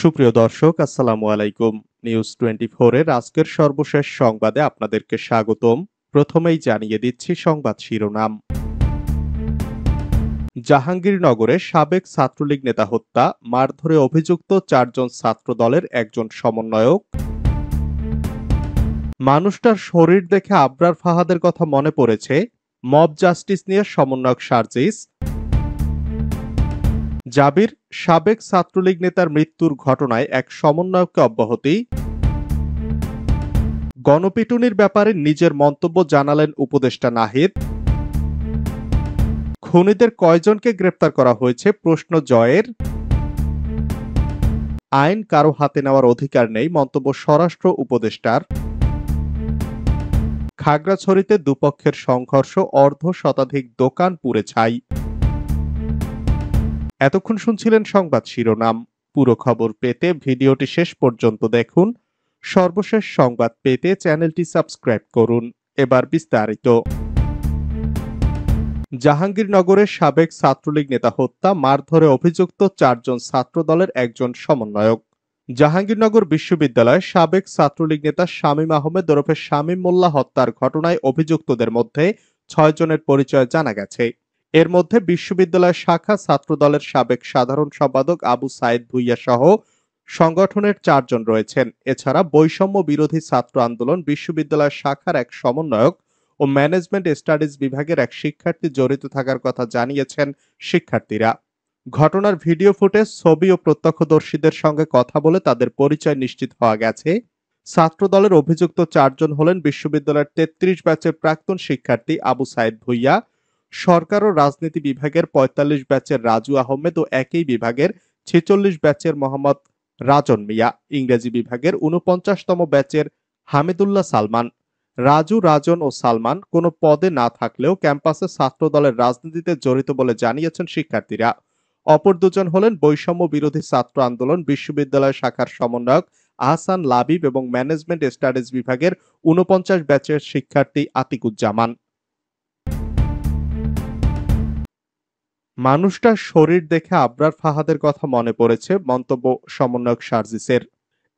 সুপ্রিয় দর্শক, আসসালামু আলাইকুম। নিউজ 24 এর আজকের সর্বশেষ সংবাদে আপনাদেরকে স্বাগতম। প্রথমেই জানিয়ে দিচ্ছি সংবাদ শিরোনাম। জাহাঙ্গীরনগরে সাবেক ছাত্রলীগ নেতা হত্যা, মারধরে অভিযুক্ত 4 জন ছাত্র দলের একজন সমন্বয়ক। মানুষটার শরীর দেখে আবরার ফাহাদের কথা মনে পড়েছে, মব জাস্টিস নিয়ে সমন্বয়ক সার্জিস। জাবির, সাবেক ছাত্রলীগ নেতার মৃত্যুর ঘটনায় এক সমন্বয়ককে অব্যাহতি। গণপিটুনির ব্যাপারে নিজের মন্তব্য জানালেন উপদেষ্টা নাহিদ। খুনিদের কয়জনকে গ্রেপ্তার করা হয়েছে প্রশ্ন জয়ের। আইন কারো হাতে নেওয়ার অধিকার নেই, মন্তব্য স্বরাষ্ট্র উপদেষ্টার। খাগড়াছড়িতে দুপক্ষের সংঘর্ষ, অর্ধশতাধিক দোকান পুড়ে ছাই। এতক্ষণ শুনছিলেন সংবাদ শিরোনাম। পুরো খবর পেতে ভিডিওটি শেষ পর্যন্ত দেখুন। সর্বশেষ সংবাদ পেতে চ্যানেলটি সাবস্ক্রাইব করুন। এবার বিস্তারিত। জাহাঙ্গীরনগরের সাবেক ছাত্রলীগ নেতা হত্যা, মারধরে অভিযুক্ত 4 জন ছাত্র দলের একজন সমন্বয়ক। জাহাঙ্গীরনগর বিশ্ববিদ্যালয়ের সাবেক ছাত্রলীগ নেতা শামীম আহমেদ ওরফে শামীম মোল্লা হত্যার ঘটনায় অভিযুক্তদের মধ্যে 6 জনের পরিচয় জানা গেছে। এর মধ্যে বিশ্ববিদ্যালয় শাখা ছাত্র দলের সাবেক সাধারণ সম্পাদক আবু সাইদ ভুইয়া সহ সংগঠনের 4 জন রয়েছেন। এছাড়া বৈষম্য বিরোধী ছাত্র আন্দোলন বিশ্ববিদ্যালয় শাখার এক সমন্বয়ক ও ম্যানেজমেন্ট স্টাডিজ বিভাগের এক শিক্ষার্থী জড়িত থাকার কথা জানিয়েছেন শিক্ষার্থীরা। ঘটনার ভিডিও ফুটেজ, ছবি ও প্রত্যক্ষদর্শীদের সঙ্গে কথা বলে তাদের পরিচয় নিশ্চিত হওয়া গেছে। ছাত্র দলের অভিযুক্ত 4 জন হলেন বিশ্ববিদ্যালয়ের 33 ব্যাচের প্রাক্তন শিক্ষার্থী আবু সাইদ ভুইয়া, সরকার ও রাজনীতি বিভাগের 45 ব্যাচের রাজু আহমেদ ও একই বিভাগের 46 ব্যাচের মোহাম্মদ রাজন মিয়া, ইংরেজি বিভাগের 49তম ব্যাচের হামিদুল্লাহ সালমান। রাজু, রাজন ও সালমান কোনো পদে না থাকলেও ক্যাম্পাসে ছাত্র দলের রাজনীতিতে জড়িত বলে জানিয়েছেন শিক্ষার্থীরা। অপর দুজন হলেন বৈষম্য বিরোধী ছাত্র আন্দোলন বিশ্ববিদ্যালয় শাখার সমন্বয়ক আহসান লাবিব এবং ম্যানেজমেন্ট স্টাডিজ বিভাগের 49 ব্যাচের শিক্ষার্থী আতিকুজ্জামান। মানুষটার শরীর দেখে আবরার ফাহাদের কথা মনে পড়েছে, মন্তব্য সমন্বয়ক সার্জিসের।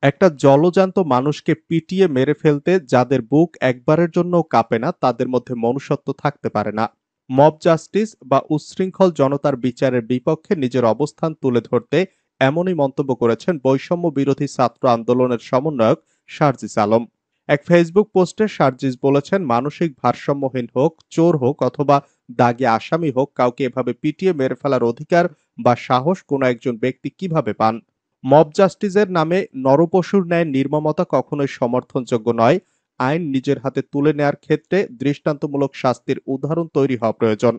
একটা জলজান্ত মানুষকে পিটিয়ে মেরে ফেলতে যাদের বুক একবারের জন্য কাঁপে না, তাদের মধ্যে মনুষ্যত্ব থাকতে পারে না। মব জাস্টিস বা উচ্ছৃঙ্খল জনতার বিচারের বিপক্ষে নিজের অবস্থান তুলে ধরতে এমনই মন্তব্য করেছেন বৈষম্য বিরোধী ছাত্র আন্দোলনের সমন্বয়ক সার্জিস আলম। এক ফেসবুক পোস্টে সার্জিস বলেছেন, মানসিক ভারসাম্যহীন হোক, চোর হোক অথবা দাগী আসামি হোক, কাউকে এভাবে পিটিয়ে মেরে ফেলার অধিকার বা সাহস কোনো একজন ব্যক্তি কিভাবে পান? মব জাস্টিসের নামে নরপশুর ন্যায় নির্মমতা কখনোই সমর্থনযোগ্য নয়। আইন নিজের হাতে তুলে নেয়ার ক্ষেত্রে দৃষ্টান্তমূলক শাস্তির উদাহরণ তৈরি হওয়া প্রয়োজন।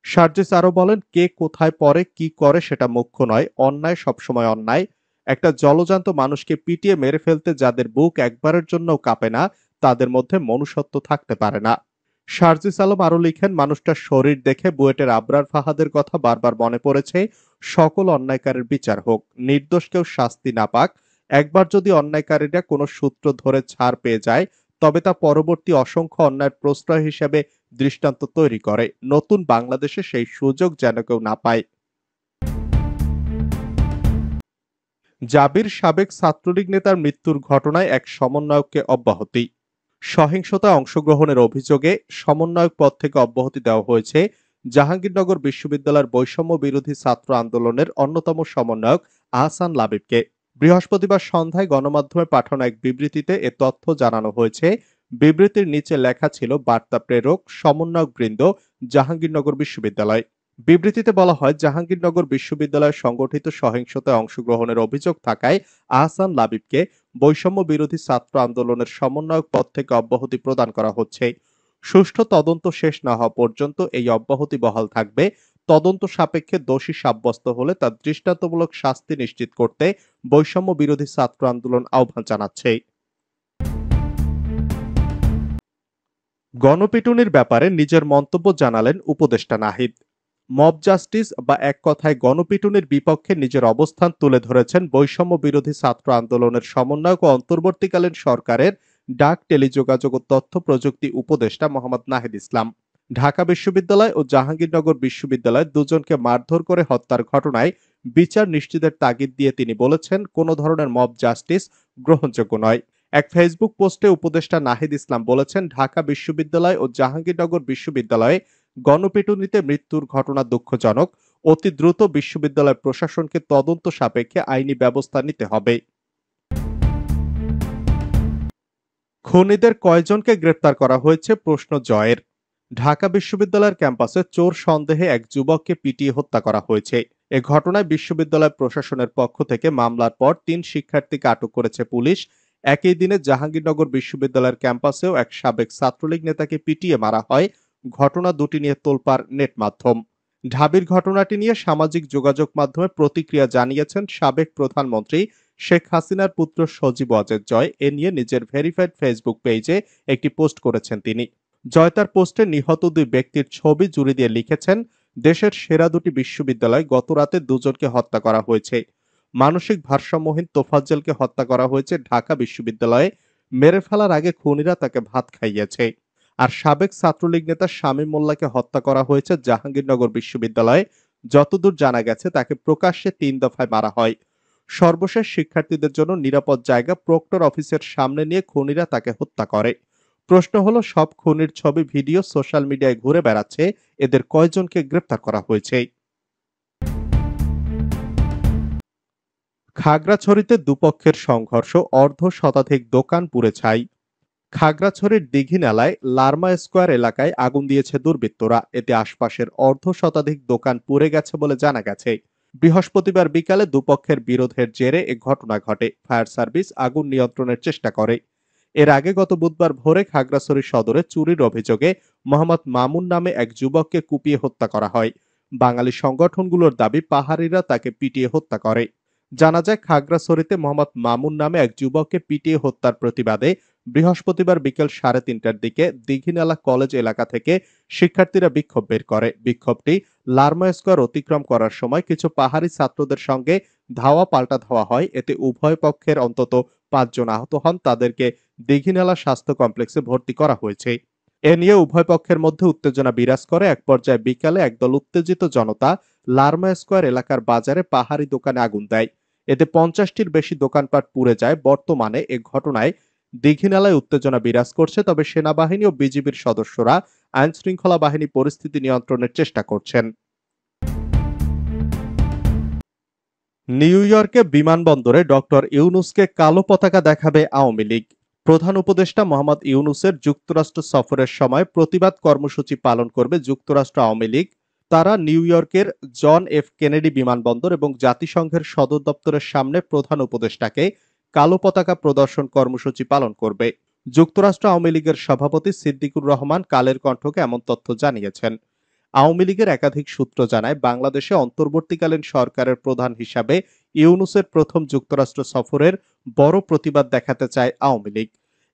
সার্জিস আরো বলেন, কে কোথায় পড়ে কি করে সেটা মুখ্য নয়, অন্যায় সবসময় অন্যায়। একটা জলজান্ত মানুষকে পিটিয়ে মেরে ফেলতে যাদের বুক একবারের জন্যও কাঁপে না, তাদের মধ্যে মনুষ্যত্ব থাকতে পারে না। সার্জিস আলম আরো লিখেন, মানুষটার শরীর দেখে বুয়েটের আবরার ফাহাদের কথা বারবার মনে পড়েছে। সকল অন্যায়কারীর বিচার হোক, নির্দোষ কেউ শাস্তি না পাক। একবার যদি অন্যায়কারীরা কোনো সূত্র ধরে ছাড় পেয়ে যায়, তবে তা পরবর্তী অসংখ্য অন্যায়ের প্রশ্রয় হিসেবে দৃষ্টান্ত তৈরি করে। নতুন বাংলাদেশে সেই সুযোগ যেন কেউ না পায়। জাবির, সাবেক ছাত্রলীগ নেতার মৃত্যুর ঘটনায় এক সমন্বয়ককে অব্যাহতি। সহিংসতায় অংশগ্রহণের অভিযোগে সমন্বয়ক পদ থেকে অব্যাহতি দেওয়া হয়েছে জাহাঙ্গীরনগর বিশ্ববিদ্যালয়ের বৈষম্য বিরোধী ছাত্র আন্দোলনের অন্যতম সমন্বয়ক আহসান লাবিবকে। বৃহস্পতিবার সন্ধ্যায় গণমাধ্যমে পাঠানো এক বিবৃতিতে এ তথ্য জানানো হয়েছে। বিবৃতির নিচে লেখা ছিল, বার্তা প্রেরক সমন্বয়ক বৃন্দ, জাহাঙ্গীরনগর বিশ্ববিদ্যালয়। বিবৃতিতে বলা হয়, জাহাঙ্গীরনগর বিশ্ববিদ্যালয়ে সংগঠিত সহিংসতায় অংশগ্রহণের অভিযোগ থাকায় আহসান লাবিবকে বৈষম্য বিরোধী ছাত্র আন্দোলনের সমন্বয়ক পদ থেকে অব্যাহতি প্রদান করা হচ্ছে। সুষ্ঠু তদন্ত শেষ না হওয়া পর্যন্ত এই অব্যাহতি বহাল থাকবে। তদন্ত সাপেক্ষে দোষী সাব্যস্ত হলে তার দৃষ্টান্তমূলক শাস্তি নিশ্চিত করতে বৈষম্য বিরোধী ছাত্র আন্দোলন আহ্বান জানাচ্ছে। গণপিটুনির ব্যাপারে নিজের মন্তব্য জানালেন উপদেষ্টা নাহিদ। মব জাস্টিস বা এক কথায় গণপিটুনির বিপক্ষে নিজের অবস্থান তুলে ধরেছেন বৈষম্য বিরোধী ছাত্র আন্দোলনের সমন্বয়ক ও অন্তর্বর্তীকালীন সরকারের ডাক, টেলিযোগাযোগ ও তথ্য প্রযুক্তি উপদেষ্টা মোহাম্মদ নাহিদ ইসলাম। ঢাকা বিশ্ববিদ্যালয় ও জাহাঙ্গীরনগর বিশ্ববিদ্যালয় দুজনকে মারধর করে হত্যার ঘটনায় বিচার নিশ্চিতের তাগিদ দিয়ে তিনি বলেছেন, কোনো ধরনের মব জাস্টিস গ্রহণযোগ্য নয়। এক ফেসবুক পোস্টে উপদেষ্টা নাহিদ ইসলাম বলেছেন, ঢাকা বিশ্ববিদ্যালয় ও জাহাঙ্গীরনগর বিশ্ববিদ্যালয়ে গণপিটুনিতে মৃত্যুর ঘটনা দুঃখজনক। অতি দ্রুত বিশ্ববিদ্যালয় প্রশাসনকে তদন্ত সাপেক্ষে আইনি ব্যবস্থা নিতে হবে। খুনিদের কয়জনকে গ্রেপ্তার করা হয়েছে প্রশ্ন জয়ের। ঢাকা বিশ্ববিদ্যালয়ের ক্যাম্পাসে চোর সন্দেহে এক যুবককে পিটিয়ে হত্যা করা হয়েছে। এ ঘটনায় বিশ্ববিদ্যালয় প্রশাসনের পক্ষ থেকে মামলার পর ৩ শিক্ষার্থীকে আটক করেছে পুলিশ। একই দিনে জাহাঙ্গীরনগর বিশ্ববিদ্যালয়ের ক্যাম্পাসেও এক সাবেক ছাত্রলীগ নেতাকে পিটিয়ে মারা হয়। ঘটনা দুটি নিয়ে তোলপাড় নেট মাধ্যম। ঢাবির ঘটনাটি নিয়ে সামাজিক যোগাযোগ মাধ্যমে প্রতিক্রিয়া জানিয়েছেন সাবেক প্রধানমন্ত্রী শেখ হাসিনার পুত্র সজীব ওয়াজেদ জয়। এ নিয়ে নিজের ভেরিফাইড ফেসবুক পেজে একটি পোস্ট করেছেন তিনি। জয় তার পোস্টে নিহত ২ ব্যক্তির ছবি জুড়ে দিয়ে লিখেছেন, দেশের সেরা দুটি বিশ্ববিদ্যালয় গতরাতে দুজনকে হত্যা করা হয়েছে। মানসিক ভারসাম্যহীন তোফাজ্জলকে হত্যা করা হয়েছে ঢাকা বিশ্ববিদ্যালয়ে। মেরে ফেলার আগে খুনিরা তাকে ভাত খাইয়েছে। আর সাবেক ছাত্রলীগ নেতা শামীম মোল্লাকে হত্যা করা হয়েছে জাহাঙ্গীরনগর বিশ্ববিদ্যালয়ে। যতদূর জানা গেছে তাকে প্রকাশ্যে ৩ দফায় মারা হয়। সর্বশেষ শিক্ষার্থীদের জন্য নিরাপদ জায়গা প্রক্টর অফিসের সামনে নিয়ে খুনিরা তাকে হত্যা করে। প্রশ্ন হলো, সব খুনির ছবি ভিডিও সোশ্যাল মিডিয়ায় ঘুরে বেড়াচ্ছে, এদের কয়জনকে গ্রেপ্তার করা হয়েছে? খাগড়াছড়িতে দুপক্ষের সংঘর্ষ, অর্ধ শতাধিক দোকান পুড়ে ছাই। খাগড়াছড়ির দীঘিনালায় লার্মা স্কোয়ার এলাকায় আগুন দিয়েছে দুর্বৃত্তরা। এতে আশপাশের অর্ধ শতাধিক দোকান পুড়ে গেছে বলে জানা গেছে। বৃহস্পতিবার বিকালে দুপক্ষের বিরোধের জেরে এ ঘটনা ঘটে। ফায়ার সার্ভিস আগুন নিয়ন্ত্রণের চেষ্টা করে। এর আগে গত বুধবার ভোরে খাগড়াছড়ি সদরে চুরির অভিযোগে মোহাম্মদ মামুন নামে এক যুবককে কুপিয়ে হত্যা করা হয়। বাঙালি সংগঠনগুলোর দাবি, পাহাড়িরা তাকে পিটিয়ে হত্যা করে। জানা যায়, খাগড়াছড়িতে মোহাম্মদ মামুন নামে এক যুবককে পিটিয়ে হত্যার প্রতিবাদে বৃহস্পতিবার বিকেল ৩:৩০টার দিকে দীঘিনালা কলেজ এলাকা থেকে শিক্ষার্থীরা বিক্ষোভ বের করে। বিক্ষোভটি লার্মা স্কোয়ার অতিক্রম করার সময় কিছু পাহাড়ি ছাত্রদের সঙ্গে ধাওয়া পাল্টা ধাওয়া হয়। এতে উভয় পক্ষের অন্তত ৫ জন আহত হন। তাদেরকে দীঘিনালা স্বাস্থ্য কমপ্লেক্সে ভর্তি করা হয়েছে। এ নিয়ে উভয় পক্ষের মধ্যে উত্তেজনা বিরাজ করে। এক পর্যায়ে বিকালে একদল উত্তেজিত জনতা লার্মা স্কোয়ার এলাকার বাজারে পাহাড়ি দোকানে আগুন দেয়। এতে ৫০টির বেশি দোকানপাট পুড়ে যায়। বর্তমানে এ ঘটনায় দীঘিনালায় উত্তেজনা বিরাজ করছে। তবে সেনাবাহিনী ও বিজিবির সদস্যরা আইন শৃঙ্খলা বাহিনী পরিস্থিতি নিয়ন্ত্রণের চেষ্টা করছেন। নিউ ইয়র্কে বিমানবন্দরে ডক্টর ইউনূসকে কালো পতাকা দেখাবে আওয়ামী লীগ। প্রধান উপদেষ্টা মোহাম্মদ ইউনূসের যুক্তরাষ্ট্র সফরের সময় প্রতিবাদ কর্মসূচি পালন করবে যুক্তরাষ্ট্র আওয়ামী লীগ। তারা নিউ ইয়র্কের জন এফ কেনেডি বিমানবন্দর এবং জাতিসংঘের সদর দপ্তরের সামনে প্রধান উপদেষ্টাকে কালো পতাকা প্রদর্শন কর্মসূচি পালন করবে। যুক্তরাষ্ট্র আওয়ামী লীগের সভাপতি সিদ্দিকুর রহমান কালের কণ্ঠকে এমন তথ্য জানিয়েছেন। আওয়ামী লীগের একাধিক সূত্র জানায়, বাংলাদেশে অন্তর্বর্তীকালীন সরকারের প্রধান হিসাবে ইউনূসের প্রথম যুক্তরাষ্ট্র সফরের বড় প্রতিবাদ দেখাতে চায় আওয়ামী লীগ।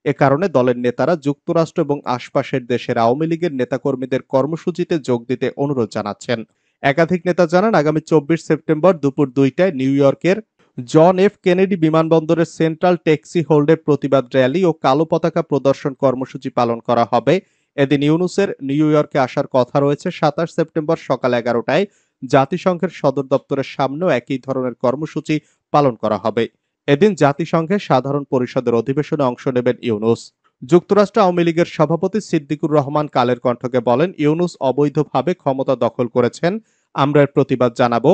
এ কারণে দলের নেতারা যুক্তরাষ্ট্র এবং আশপাশের দেশের আওয়ামী লীগের নেতাকর্মীদের কর্মসূচিতে যোগ দিতে অনুরোধ জানাচ্ছেন। একাধিক নেতা জানান, আগামী ২৪ সেপ্টেম্বর দুপুর ২টায় নিউ ইয়র্কের জন এফ কেনেডি বিমানবন্দরের সেন্ট্রাল ট্যাক্সি হোল্ডে প্রতিবাদ র্যালি ও কালো পতাকা প্রদর্শন কর্মসূচি পালন করা হবে। এদিন ইউনূসের নিউ ইয়র্কে আসার কথা রয়েছে। ২৭ সেপ্টেম্বর সকাল ১১টায় জাতিসংঘের সদর দপ্তরের সামনেও একই ধরনের কর্মসূচি পালন করা হবে। এদিন জাতিসংঘের সাধারণ পরিষদের অধিবেশনে অংশ নেবেন ইউনূস। যুক্তরাষ্ট্র আওয়ামী লীগের সভাপতি সিদ্দিকুর রহমান কালের কণ্ঠকে বলেন, ইউনূস অবৈধভাবে ক্ষমতা দখল করেছেন, আমরা এর প্রতিবাদ জানাবো।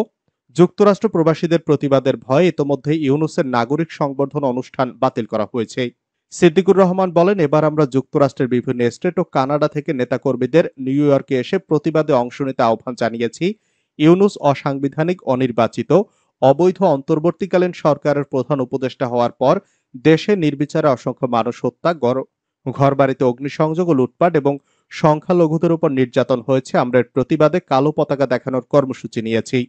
যুক্তরাষ্ট্র প্রবাসীদের প্রতিবাদের ভয়ে ইতোমধ্যে ইউনূসের নাগরিক সংবর্ধনা অনুষ্ঠান বাতিল করা হয়েছে। সিদ্দিকুর রহমান বলেন, এবার আমরা যুক্তরাষ্ট্রের বিভিন্ন স্টেট ও কানাডা থেকে নেতাকর্মীদের নিউ ইয়র্কে এসে প্রতিবাদে অংশ নিতে আহ্বান জানিয়েছি। ইউনূস অসাংবিধানিক, অনির্বাচিত, অবৈধ অন্তর্বর্তীকালীন সরকারের প্রধান উপদেষ্টা হওয়ার পর দেশে নির্বিচারে অসংখ্য মানুষ হত্যা, ঘরবাড়িতে অগ্নিসংযোগ ও লুটপাট এবং সংখ্যালঘুদের উপর নির্যাতন হয়েছে। আমরা এর প্রতিবাদে কালো পতাকা দেখানোর কর্মসূচি নিয়েছি।